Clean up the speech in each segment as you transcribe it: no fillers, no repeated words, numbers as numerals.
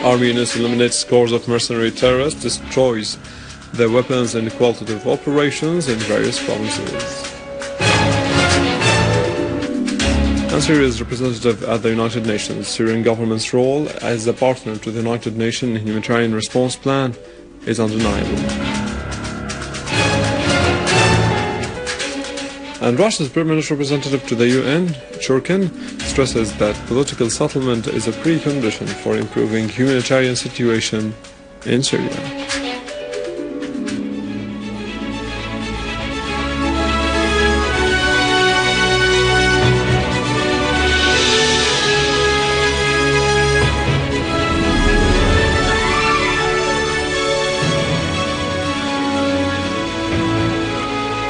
Army units eliminate scores of mercenary terrorists, destroys their weapons in qualitative operations in various provinces. And Syria's representative at the United Nations, Syrian government's role as a partner to the United Nations Humanitarian Response Plan is undeniable. And Russia's permanent representative to the UN, Churkin, stresses that political settlement is a precondition for improving humanitarian situation in Syria.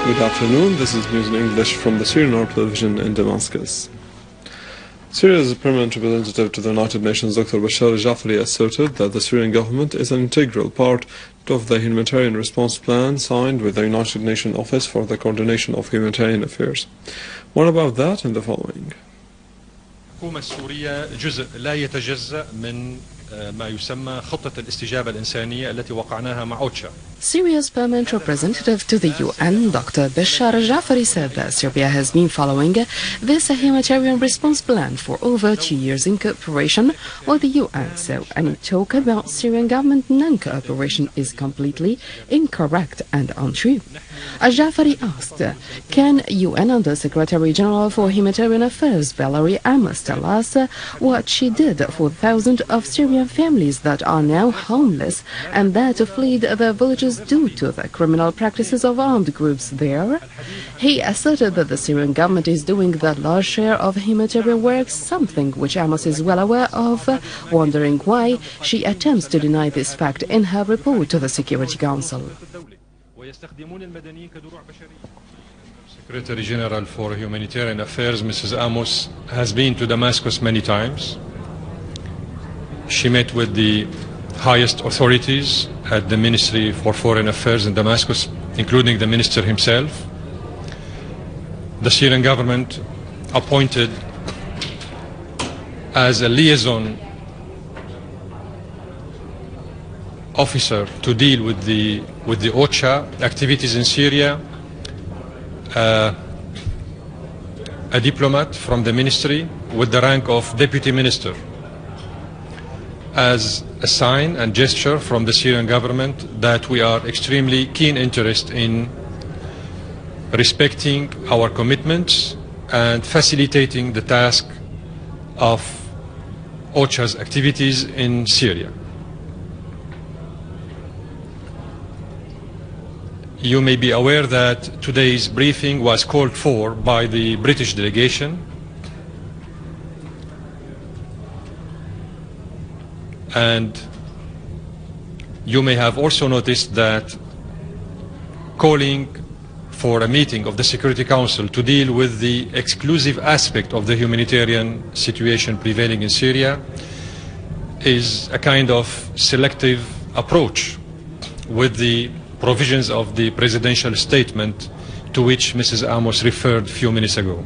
Good afternoon, this is news in English from the Syrian television in Damascus. Syria's permanent representative to the United Nations, Dr. Bashar al-Jaafari, asserted that the Syrian government is an integral part of the humanitarian response plan signed with the United Nations Office for the Coordination of Humanitarian Affairs. More about that in the following. الحكومة السورية جزء لا يتجزأ من ما يسمى خطة الاستجابة الإنسانية التي وقعناها مع أوتشا. Syria's permanent representative to the UN, Dr. Bashar al-Jaafari, said that Serbia has been following this humanitarian response plan for over 2 years in cooperation with the UN. So any talk about Syrian government non-cooperation is completely incorrect and untrue. Al-Jaafari asked, can UN Under Secretary General for Humanitarian Affairs Valerie Amos tell us what she did for thousands of Syrian families that are now homeless and that fled their villages due to the criminal practices of armed groups there? He asserted that the Syrian government is doing the large share of humanitarian work, something which Amos is well aware of, wondering why she attempts to deny this fact in her report to the Security Council. Secretary General for Humanitarian Affairs, Mrs. Amos, has been to Damascus many times. She met with the highest authorities at the Ministry for Foreign Affairs in Damascus, including the minister himself. The Syrian government appointed as a liaison officer to deal with the OCHA activities in Syria, a diplomat from the ministry with the rank of deputy minister, as a sign and gesture from the Syrian government that we are extremely keen interest in respecting our commitments and facilitating the task of OCHA's activities in Syria. You may be aware that today's briefing was called for by the British delegation, and you may have also noticed that calling for a meeting of the Security Council to deal with the exclusive aspect of the humanitarian situation prevailing in Syria is a kind of selective approach with the provisions of the presidential statement to which Mrs. Amos referred a few minutes ago.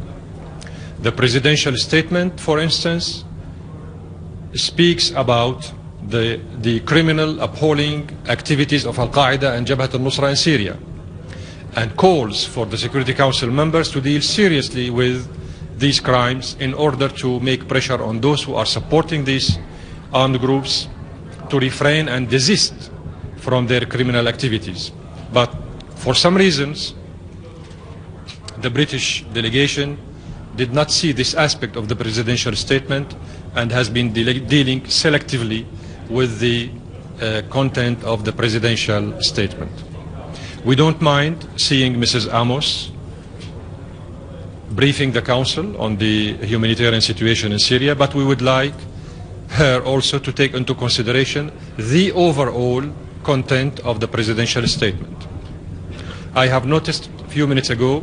The presidential statement, for instance, speaks about the criminal, appalling activities of Al-Qaeda and Jabhat al-Nusra in Syria, and calls for the Security Council members to deal seriously with these crimes in order to make pressure on those who are supporting these armed groups to refrain and desist from their criminal activities. But for some reasons, the British delegation did not see this aspect of the presidential statement and has been dealing selectively with the content of the presidential statement. We don't mind seeing Mrs. Amos briefing the Council on the humanitarian situation in Syria, but we would like her also to take into consideration the overall content of the presidential statement. I have noticed a few minutes ago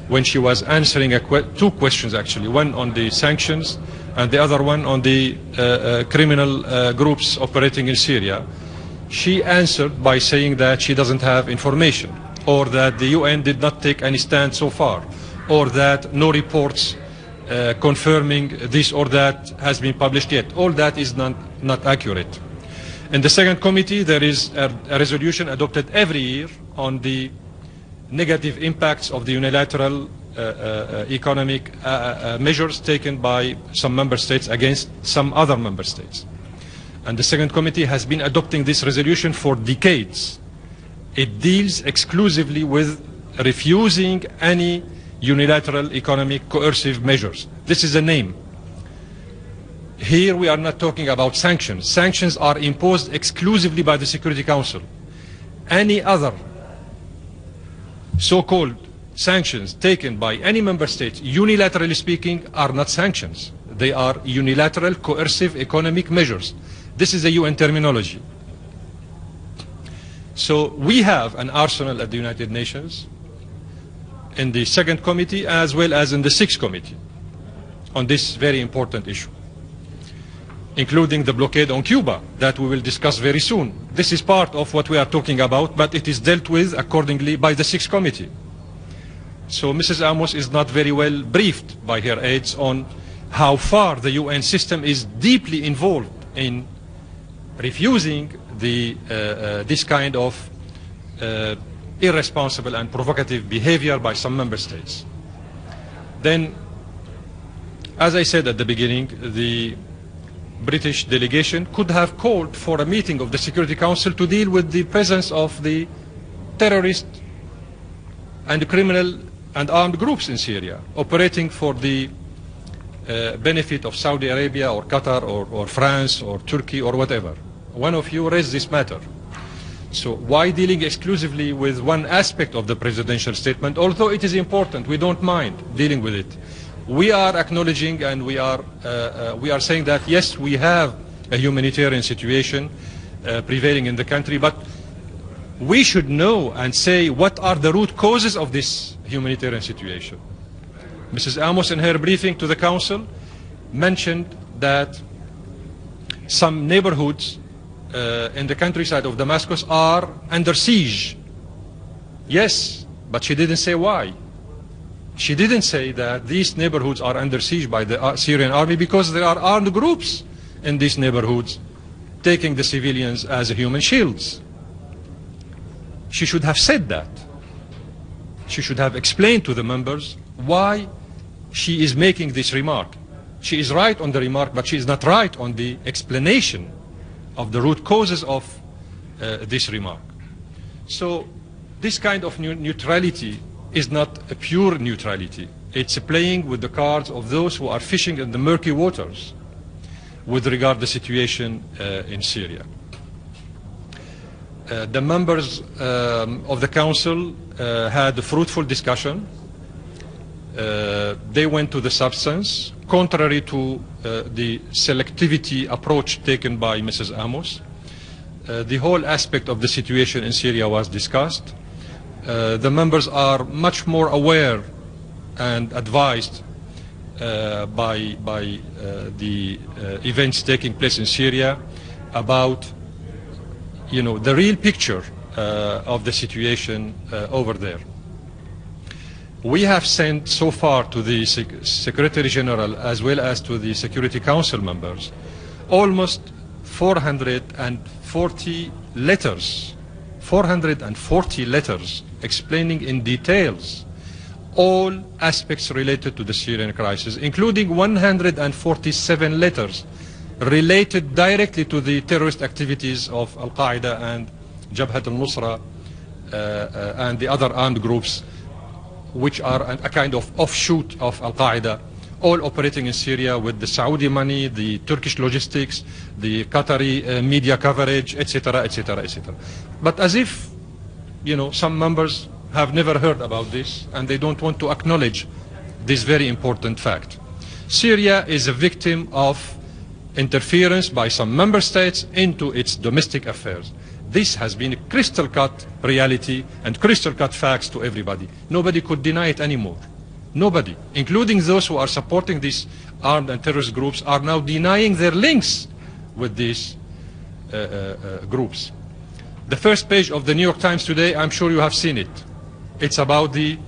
when she was answering two questions actually, one on the sanctions and the other one on the criminal groups operating in Syria. She answered by saying that she doesn't have information, or that the UN did not take any stand so far, or that no reports confirming this or that has been published yet. All that is not accurate. In the second committee, there is a resolution adopted every year on the negative impacts of the unilateral economic measures taken by some member states against some other member states. And the second committee has been adopting this resolution for decades. It deals exclusively with refusing any unilateral economic coercive measures. This is the name. Here we are not talking about sanctions. Sanctions are imposed exclusively by the Security Council. Any other so-called sanctions taken by any member state, unilaterally speaking, are not sanctions. They are unilateral coercive economic measures. This is a UN terminology. So we have an arsenal at the United Nations in the second committee as well as in the sixth committee on this very important issue, including the blockade on Cuba that we will discuss very soon. This is part of what we are talking about, but it is dealt with accordingly by the sixth committee. So Mrs. Amos is not very well briefed by her aides on how far the UN system is deeply involved in refusing this kind of irresponsible and provocative behavior by some member states. Then, as I said at the beginning, the British delegation could have called for a meeting of the Security Council to deal with the presence of the terrorist and criminal and armed groups in Syria, operating for the benefit of Saudi Arabia or Qatar or France or Turkey or whatever. One of you raised this matter. So why dealing exclusively with one aspect of the presidential statement? Although it is important, we don't mind dealing with it. We are acknowledging and we are saying that yes, we have a humanitarian situation prevailing in the country, but we should know and say what are the root causes of this humanitarian situation. Mrs. Amos, in her briefing to the Council, mentioned that some neighborhoods in the countryside of Damascus are under siege. Yes, but she didn't say why. She didn't say that these neighborhoods are under siege by the Syrian army because there are armed groups in these neighborhoods taking the civilians as human shields. She should have said that. She should have explained to the members why she is making this remark. She is right on the remark, but she is not right on the explanation of the root causes of this remark. So this kind of neutrality is not a pure neutrality. It's playing with the cards of those who are fishing in the murky waters with regard to the situation in Syria. The members of the Council had a fruitful discussion. They went to the substance, contrary to the selectivity approach taken by Mrs. Amos. The whole aspect of the situation in Syria was discussed. The members are much more aware and advised by the events taking place in Syria about, the real picture of the situation over there. We have sent so far to the Secretary General as well as to the Security Council members almost 440 letters explaining in details all aspects related to the Syrian crisis, including 147 letters related directly to the terrorist activities of al-Qaeda and Jabhat al-Nusra and the other armed groups, which are a kind of offshoot of al-Qaeda, all operating in Syria with the Saudi money, the Turkish logistics, the Qatari media coverage, etc., etc., etc. But as if, some members have never heard about this and they don't want to acknowledge this very important fact. Syria is a victim of interference by some member states into its domestic affairs. This has been a crystal cut reality and crystal cut facts to everybody. Nobody could deny it anymore. Nobody, including those who are supporting these armed and terrorist groups, are now denying their links with these groups. The first page of the New York Times today, I'm sure you have seen it. It's about the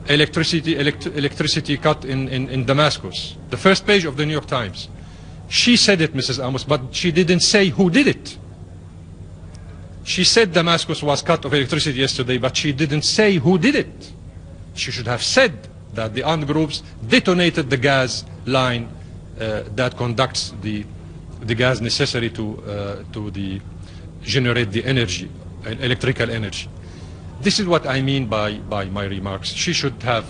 electricity cut in Damascus. The first page of the New York Times. She said it, Mrs. Amos, but she didn't say who did it. She said Damascus was cut off electricity yesterday, but she didn't say who did it. She should have said that the armed groups detonated the gas line that conducts the gas necessary to generate the energy, electrical energy. This is what I mean by my remarks. She should have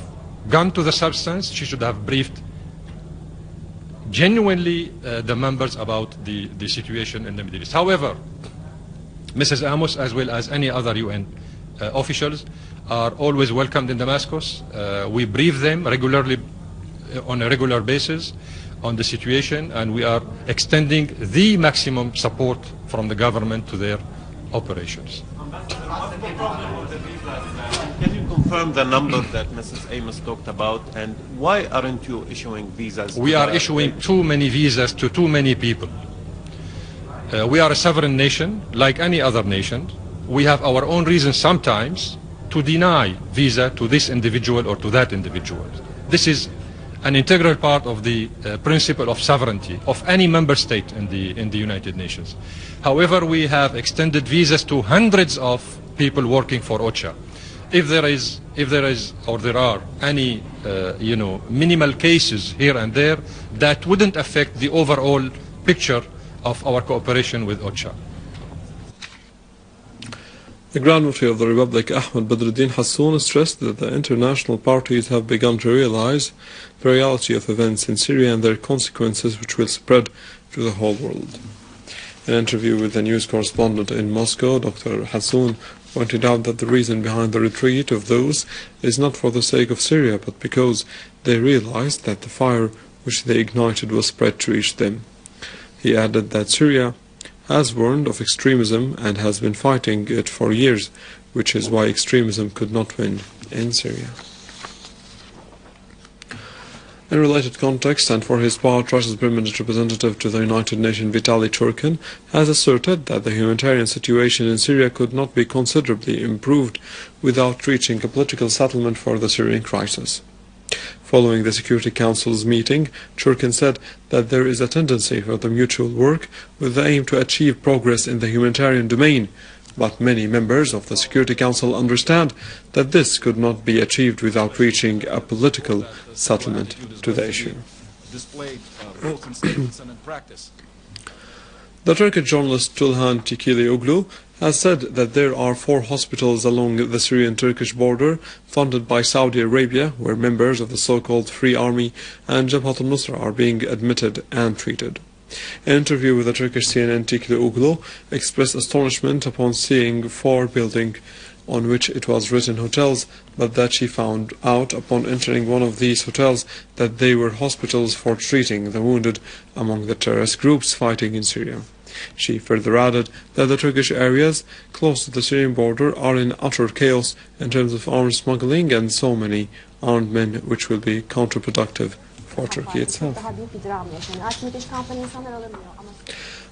gone to the substance. She should have briefed genuinely the members about the situation in the Middle East. However, Mrs. Amos, as well as any other UN officials, are always welcomed in Damascus. We brief them regularly, on a regular basis, on the situation, and we are extending the maximum support from the government to their operations. Can you confirm the number that Mrs. Amos talked about, and why aren't you issuing visas? We are issuing too many visas to too many people. We are a sovereign nation, like any other nation. We have our own reasons sometimes to deny visa to this individual or to that individual. This is an integral part of the principle of sovereignty of any member state in the United Nations. However, we have extended visas to hundreds of people working for OCHA. If there are any minimal cases here and there, that wouldn't affect the overall picture of our cooperation with OCHA. The Grand Mufti of the Republic, Ahmed Badruddin Hassoun, stressed that the international parties have begun to realize the reality of events in Syria and their consequences, which will spread to the whole world. In an interview with the news correspondent in Moscow, Dr. Hassoun pointed out that the reason behind the retreat of those is not for the sake of Syria, but because they realized that the fire which they ignited was spread to reach them. He added that Syria has warned of extremism and has been fighting it for years, which is why extremism could not win in Syria. In a related context, and for his part, Russia's permanent representative to the United Nations, Vitaly Churkin, has asserted that the humanitarian situation in Syria could not be considerably improved without reaching a political settlement for the Syrian crisis. Following the Security Council's meeting, Churkin said that there is a tendency for the mutual work with the aim to achieve progress in the humanitarian domain, but many members of the Security Council understand that this could not be achieved without reaching a political settlement to the issue. The Turkish journalist Tulhan Tikilioglu has said that there are 4 hospitals along the Syrian-Turkish border funded by Saudi Arabia where members of the so-called Free Army and Jabhat al-Nusra are being admitted and treated. In an interview with the Turkish CNN, Tikilioglu expressed astonishment upon seeing 4 buildings on which it was written hotels, but that she found out upon entering one of these hotels that they were hospitals for treating the wounded among the terrorist groups fighting in Syria. She further added that the Turkish areas close to the Syrian border are in utter chaos in terms of arms smuggling and so many armed men, which will be counterproductive for Turkey itself.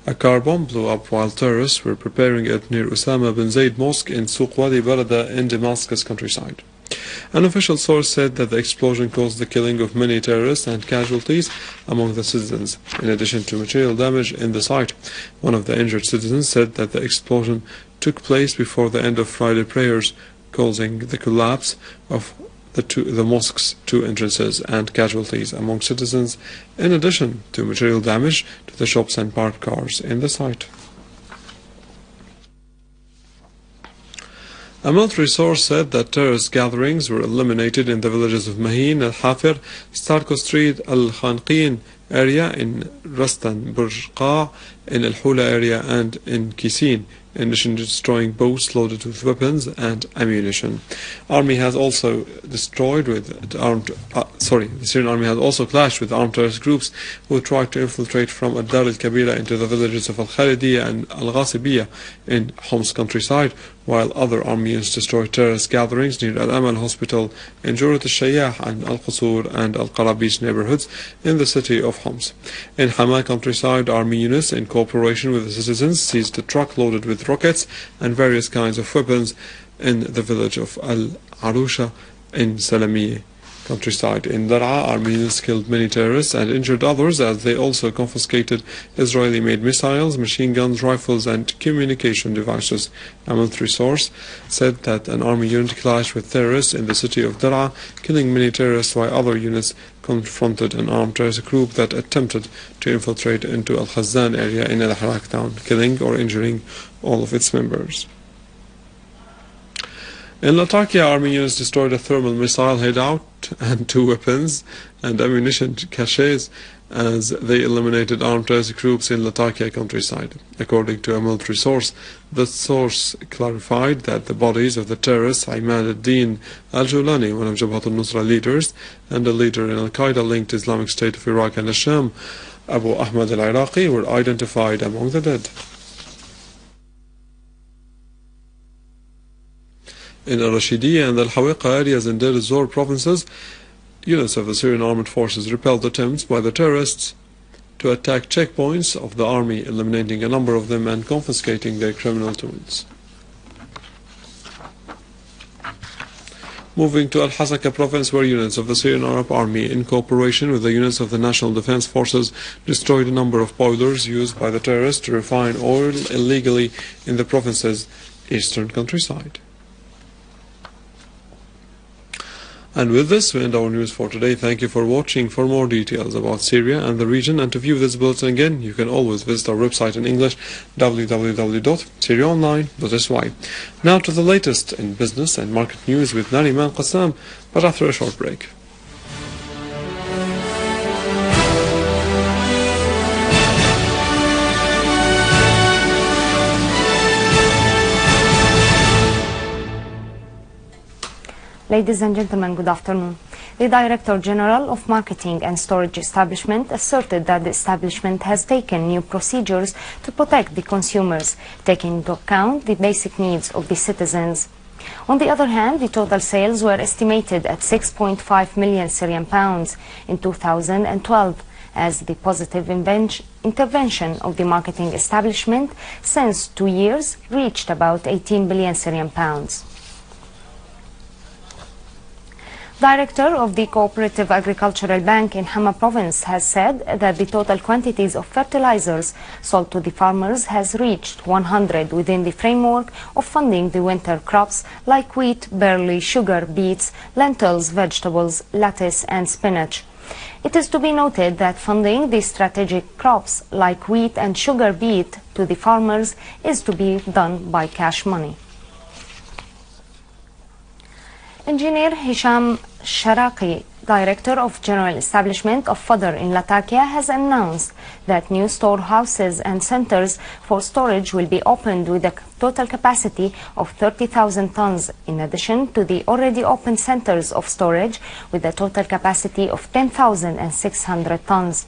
A car bomb blew up while terrorists were preparing it near Osama bin Zaid Mosque in Souq Wadi Balada in Damascus countryside. An official source said that the explosion caused the killing of many terrorists and casualties among the citizens, in addition to material damage in the site. One of the injured citizens said that the explosion took place before the end of Friday prayers, causing the collapse of the mosque's 2 entrances and casualties among citizens, in addition to material damage to the shops and parked cars in the site. A military source said that terrorist gatherings were eliminated in the villages of Mahin, Al-Hafir, Starko Street, Al-Khanqin area, in Rastan Burqa, in Al-Hula area, and in Kisin, in addition to destroying boats loaded with weapons and ammunition. The Syrian army has also clashed with armed terrorist groups who tried to infiltrate from Ad-Dar al-Kabira into the villages of Al-Khalidiyya and Al-Ghasibiyya in Homs countryside, while other army units destroyed terrorist gatherings near Al-Amal Hospital in Jurat al-Shayyah and Al-Qusur and Al-Qarabish neighborhoods in the city of Homs. In Hama countryside, army units, in cooperation with the citizens, seized a truck loaded with rockets and various kinds of weapons in the village of Al-Arusha in Salamieh countryside. In Dar'a, Armenians killed many terrorists and injured others as they also confiscated Israeli-made missiles, machine guns, rifles and communication devices. A military source said that an army unit clashed with terrorists in the city of Dar'a, killing many terrorists, while other units confronted an armed terrorist group that attempted to infiltrate into Al-Khazan area in Al-Harak town, killing or injuring all of its members. In Latakia, army units destroyed a thermal missile hideout and 2 weapons and ammunition caches as they eliminated armed terrorist groups in Latakia countryside. According to a military source, the source clarified that the bodies of the terrorists Imad ad-Din al-Julani, one of Jabhat al-Nusra leaders and a leader in Al-Qaeda-linked Islamic State of Iraq and Asham, Abu Ahmad al-Iraqi, were identified among the dead. In Al-Rashidiyya and Al-Hawiqa areas in Deir ez-Zor provinces, units of the Syrian armed forces repelled attempts by the terrorists to attack checkpoints of the army, eliminating a number of them and confiscating their criminal tools. Moving to Al-Hasaka province, where units of the Syrian Arab Army, in cooperation with the units of the National Defense Forces, destroyed a number of boilers used by the terrorists to refine oil illegally in the province's eastern countryside. And with this, we end our news for today. Thank you for watching. For more details about Syria and the region, and to view this bulletin again, you can always visit our website in English, www.syriaonline.sy. Now to the latest in business and market news with Nariman Qassam, but after a short break. Ladies and gentlemen, good afternoon. The Director General of Marketing and Storage Establishment asserted that the establishment has taken new procedures to protect the consumers, taking into account the basic needs of the citizens. On the other hand, the total sales were estimated at 6.5 million Syrian pounds in 2012, as the positive intervention of the marketing establishment since 2 years reached about 18 billion Syrian pounds. Director of the Cooperative Agricultural Bank in Hama province has said that the total quantities of fertilizers sold to the farmers has reached 100 within the framework of funding the winter crops like wheat, barley, sugar, beets, lentils, vegetables, lettuce and spinach. It is to be noted that funding the strategic crops like wheat and sugar beet to the farmers is to be done by cash money. Engineer Hisham Sharaqi, Director of General Establishment of Fodder in Latakia, has announced that new storehouses and centers for storage will be opened with a total capacity of 30,000 tons, in addition to the already open centers of storage with a total capacity of 10,600 tons.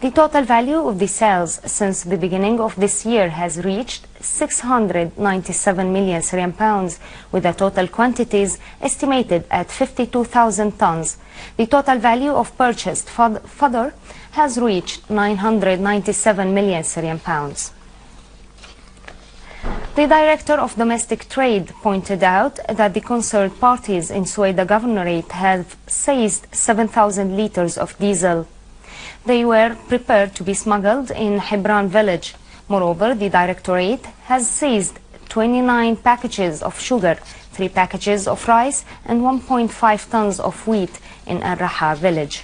The total value of the sales since the beginning of this year has reached 697 million Syrian pounds, with the total quantities estimated at 52,000 tons. The total value of purchased fodder has reached 997 million Syrian pounds. The Director of Domestic Trade pointed out that the concerned parties in Sueda Governorate have seized 7,000 liters of diesel. They were prepared to be smuggled in Hebron village. Moreover, the Directorate has seized 29 packages of sugar, 3 packages of rice and 1.5 tons of wheat in Al-Raha village.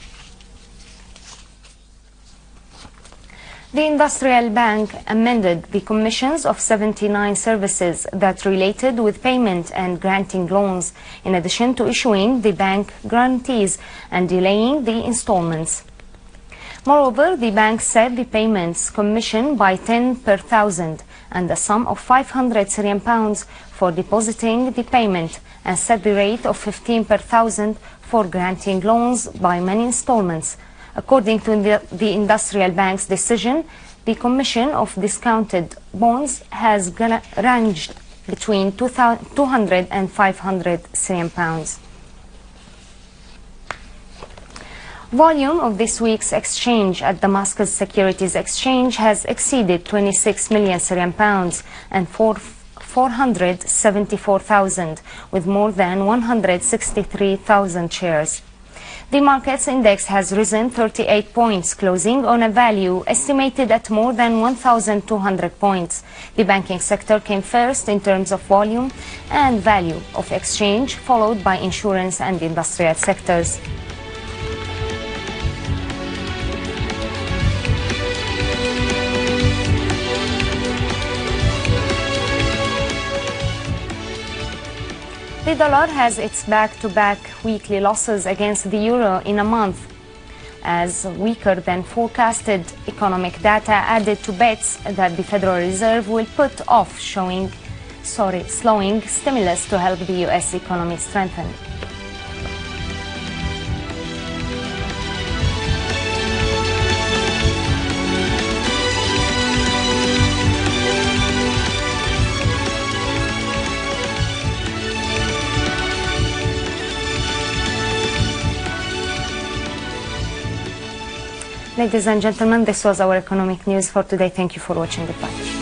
The Industrial Bank amended the commissions of 79 services that related with payment and granting loans, in addition to issuing the bank guarantees and delaying the installments. Moreover, the bank set the payments commission by 10 per thousand and a sum of 500 Syrian pounds for depositing the payment, and set the rate of 15 per thousand for granting loans by many installments. According to the Industrial Bank's decision, the commission of discounted bonds has ranged between 200 and 500 Syrian pounds. Volume of this week's exchange at Damascus Securities Exchange has exceeded 26 million Syrian pounds and 474,000, with more than 163,000 shares. The markets index has risen 38 points, closing on a value estimated at more than 1,200 points. The banking sector came first in terms of volume and value of exchange, followed by insurance and industrial sectors. The dollar has its back-to-back weekly losses against the euro in a month, as weaker than forecasted economic data added to bets that the Federal Reserve will put off slowing stimulus to help the U.S. economy strengthen. Ladies and gentlemen, this was our economic news for today. Thank you for watching. Goodbye.